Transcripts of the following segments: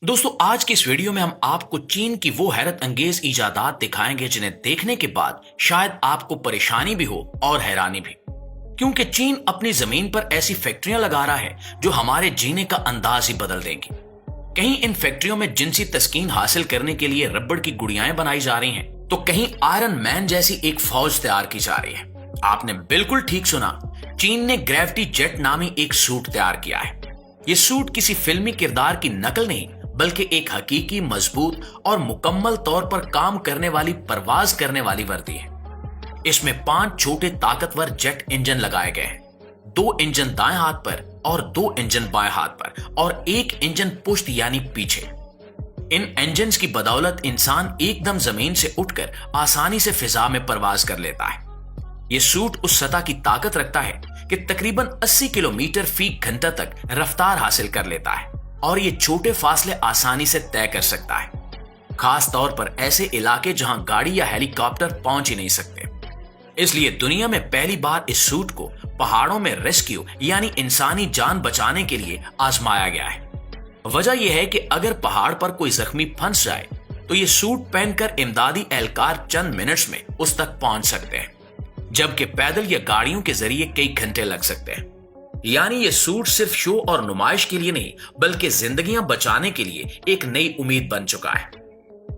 दोस्तों, आज की इस वीडियो में हम आपको चीन की वो हैरत अंगेज इजादात दिखाएंगे जिन्हें देखने के बाद शायद आपको परेशानी भी हो और हैरानी भी। क्योंकि चीन अपनी जमीन पर ऐसी फैक्ट्रियां लगा रहा है जो हमारे जीने का अंदाज ही बदल देंगी। कहीं इन फैक्ट्रियों में जिनसी तस्कीन हासिल करने के लिए रबड़ की गुड़ियाएं बनाई जा रही हैं, तो कहीं आयरन मैन जैसी एक फौज तैयार की जा रही है। आपने बिल्कुल ठीक सुना, चीन ने ग्रेविटी जेट नामी एक सूट तैयार किया है। ये सूट किसी फिल्मी किरदार की नकल नहीं, बल्कि एक हकीकी, मजबूत और मुकम्मल तौर पर काम करने वाली, परवाज करने वाली वर्दी है। इसमें 5 छोटे ताकतवर जेट इंजन लगाए गए हैं। 2 इंजन दाएं हाथ पर और 2 इंजन बाएं हाथ पर और 1 इंजन पुश्त यानी पीछे। इन इंजन की बदौलत इंसान एकदम जमीन से उठकर आसानी से फिजा में परवाज कर लेता है। यह सूट उस सतह की ताकत रखता है कि तकरीबन 80 किलोमीटर फी घंटा तक रफ्तार हासिल कर लेता है और ये छोटे फासले आसानी से तय कर सकता है, खास तौर पर ऐसे इलाके जहां गाड़ी या हेलीकॉप्टर पहुंच ही नहीं सकते। इसलिए दुनिया में पहली बार इस सूट को पहाड़ों में रेस्क्यू यानी इंसानी जान बचाने के लिए आजमाया गया है। वजह यह है कि अगर पहाड़ पर कोई जख्मी फंस जाए तो ये सूट पहनकर इमदादी एहलकार चंद मिनट्स में उस तक पहुंच सकते हैं, जबकि पैदल या गाड़ियों के जरिए कई घंटे लग सकते हैं। यानी ये सूट सिर्फ शो और नुमाइश के लिए नहीं, बल्कि जिंदगियां बचाने के लिए एक नई उम्मीद बन चुका है।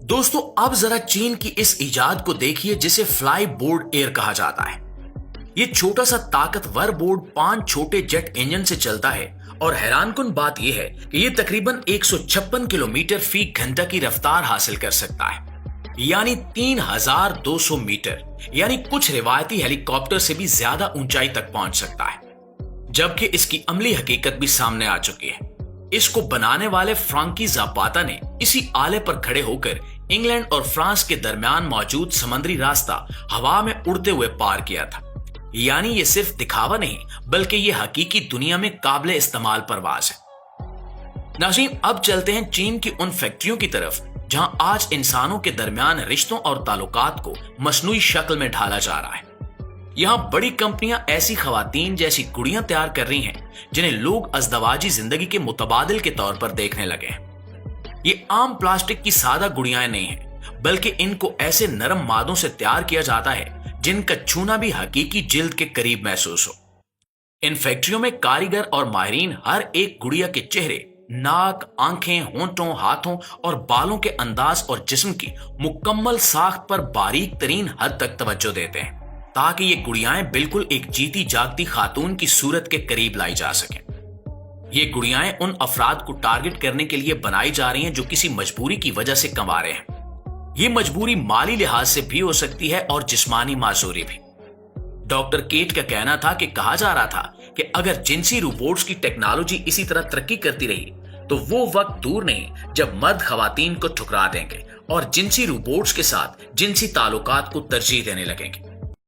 दोस्तों, अब जरा चीन की इस इजाद को देखिए जिसे फ्लाई बोर्ड एयर कहा जाता है। ये छोटा सा ताकतवर बोर्ड 5 छोटे जेट इंजन से चलता है और हैरानकुन बात यह है कि ये तकरीबन 156 किलोमीटर फी घंटा की रफ्तार हासिल कर सकता है, यानी 3200 मीटर, यानी कुछ रिवायती हेलीकॉप्टर से भी ज्यादा ऊंचाई तक पहुंच सकता है। जबकि इसकी अमली हकीकत भी सामने आ चुकी है। इसको बनाने वाले फ्रांकी जापाता ने इसी आले पर खड़े होकर इंग्लैंड और फ्रांस के दरमियान मौजूद समुद्री रास्ता हवा में उड़ते हुए पार किया था। यानी ये सिर्फ दिखावा नहीं, बल्कि ये हकीकी दुनिया में काबिले इस्तेमाल परवाज है। नाज़रीन, अब चलते हैं चीन की उन फैक्ट्रियों की तरफ जहां आज इंसानों के दरमियान रिश्तों और ताल्लुकात को मसनूई शक्ल में ढाला जा रहा है। यहां बड़ी कंपनियां ऐसी खवातीन जैसी गुड़ियां तैयार कर रही हैं जिन्हें लोग अज़दवाजी जिंदगी के मुतबादिल के तौर पर देखने लगे हैं। ये आम प्लास्टिक की सादा गुड़ियां नहीं हैं, बल्कि इनको ऐसे नरम मादों से तैयार किया जाता है जिनका छूना भी हकीकी जिल्द के करीब महसूस हो। इन फैक्ट्रियों में कारीगर और माहिरीन हर एक गुड़िया के चेहरे, नाक, आंखें, होंठों, हाथों और बालों के अंदाज और जिस्म की मुकम्मल साख्त पर बारीक तरीन हद तक तवज्जो देते हैं, ताकि ये गुड़ियाएं बिल्कुल एक जीती जागती खातून की सूरत के करीब लाई जा सकें। ये गुड़ियाएं उन अफराद को टारगेट करने के लिए बनाई जा रही हैं जो किसी मजबूरी की वजह से कमा रहे हैं। ये मजबूरी माली लिहाज से भी हो सकती है और जिस्मानी माजूरी भी। डॉक्टर केट का कहना था कि कहा जा रहा था कि अगर जिनसी रोबोट्स की टेक्नोलॉजी इसी तरह तरक्की करती रही तो वो वक्त दूर नहीं जब मर्द खवातीन को ठुकरा देंगे और जिनसी रोबोट्स के साथ जिनसी ताल्लुकात को तरजीह देने लगेंगे।